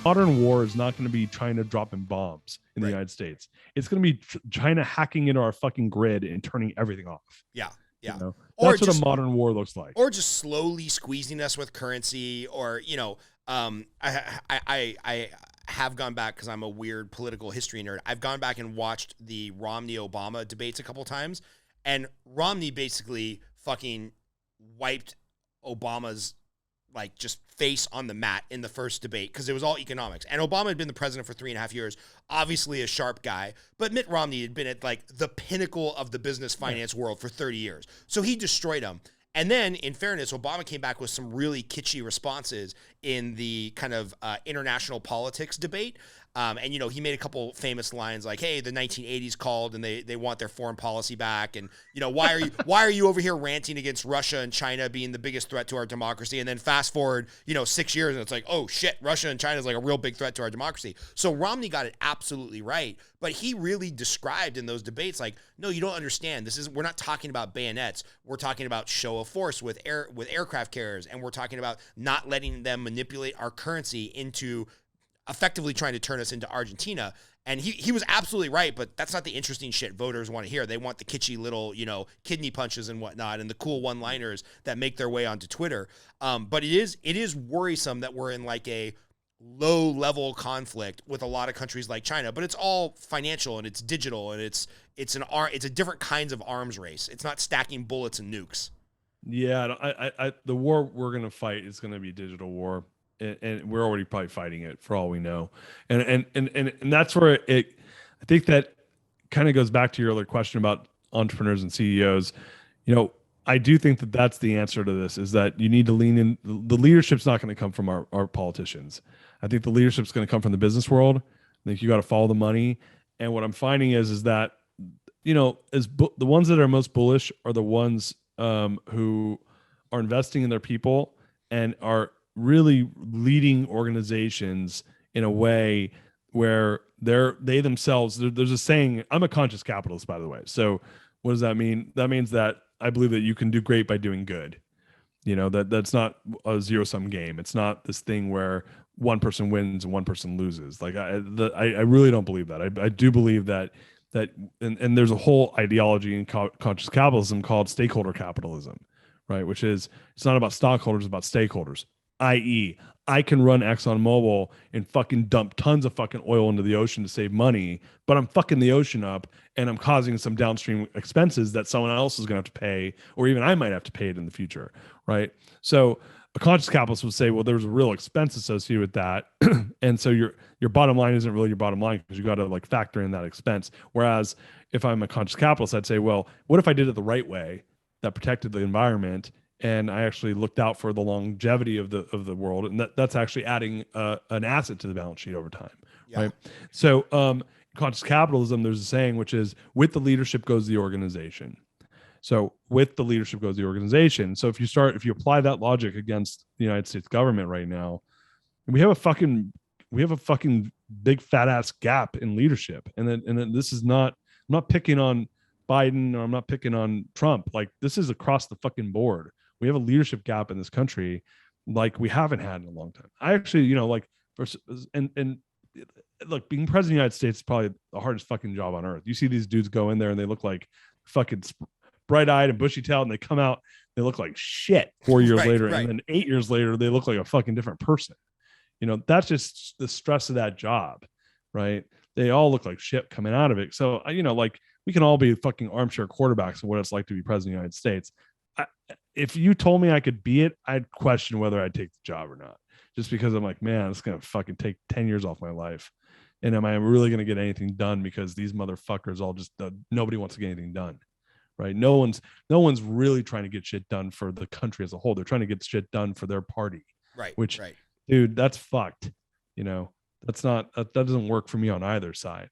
Modern war is not going to be China dropping bombs in the United States. It's going to be China hacking into our fucking grid and turning everything off. Yeah. Yeah. You know? Or that's what a modern war looks like. Or just slowly squeezing us with currency, or, I have gone back, because I'm a weird political history nerd. I've gone back and watched the Romney-Obama debates a couple times, and Romney basically fucking wiped Obama's just face on the mat in the first debate, because it was all economics. And Obama had been the president for 3.5 years, obviously a sharp guy, but Mitt Romney had been at the pinnacle of the business finance world for 30 years. So he destroyed him. And then, in fairness, Obama came back with some really kitschy responses in the kind of international politics debate. And, he made a couple famous lines like, hey, the 1980s called and they want their foreign policy back. And, why are you over here ranting against Russia and China being the biggest threat to our democracy? And then fast forward, 6 years and it's like, oh shit, Russia and China is a real big threat to our democracy. So Romney got it absolutely right. But he really described in those debates, no, you don't understand. We're not talking about bayonets. We're talking about show of force with aircraft carriers. And we're talking about not letting them manipulate our currency into effectively trying to turn us into Argentina. And he was absolutely right, but that's not the interesting shit voters want to hear. They want the kitschy little, kidney punches and whatnot, and the cool one-liners that make their way onto Twitter. But it is worrisome that we're in a low-level conflict with a lot of countries like China, but it's all financial and it's digital, and it's a different kinds of arms race. It's not stacking bullets and nukes. Yeah, the war we're gonna fight is gonna be digital war. And we're already probably fighting it for all we know. And that's where I think that kind of goes back to your other question about entrepreneurs and CEOs. I do think that that's the answer to this, is that you need to lean in. The leadership's not going to come from our politicians. I think the leadership's going to come from the business world. I think you got to follow the money. And what I'm finding is that, the ones that are most bullish are the ones who are investing in their people and are really leading organizations in a way where they themselves, there's a saying, I'm a conscious capitalist, by the way. So what does that mean? That means that I believe that you can do great by doing good. That's not a zero-sum game. It's not this thing where one person wins and one person loses. I really don't believe that. I do believe that and there's a whole ideology in conscious capitalism called stakeholder capitalism, right? Which is, it's not about stockholders, it's about stakeholders. I.e., I can run ExxonMobil and fucking dump tons of fucking oil into the ocean to save money, but I'm fucking the ocean up and I'm causing some downstream expenses that someone else is going to have to pay, or even I might have to pay it in the future, right? So a conscious capitalist would say, well, there's a real expense associated with that. And so your bottom line isn't really your bottom line, because you got to factor in that expense. Whereas if I'm a conscious capitalist, I'd say, well, what if I did it the right way that protected the environment, and I actually looked out for the longevity of the world, and that's actually adding an asset to the balance sheet over time, right? So conscious capitalism, there's a saying which is, with the leadership goes the organization. So with the leadership goes the organization. So if you apply that logic against the United States government right now, we have a fucking big fat ass gap in leadership, and then this is not, I'm not picking on Biden, or I'm not picking on Trump. This is across the fucking board. We have a leadership gap in this country like we haven't had in a long time. I actually, look, being president of the United States is probably the hardest fucking job on earth. You see these dudes go in there and they look like fucking bright-eyed and bushy-tailed, and they come out, they look like shit 4 years later. And then 8 years later, they look like a fucking different person. That's just the stress of that job, right? They all look like shit coming out of it. So, we can all be fucking armchair quarterbacks of what it's like to be president of the United States. If you told me I could be it, I'd question whether I'd take the job or not, just because I'm like, man, it's going to fucking take 10 years off my life. And am I really going to get anything done? Because these motherfuckers all just, nobody wants to get anything done, right? No one's really trying to get shit done for the country as a whole. They're trying to get shit done for their party, right? Which, dude, that's fucked. That doesn't work for me on either side.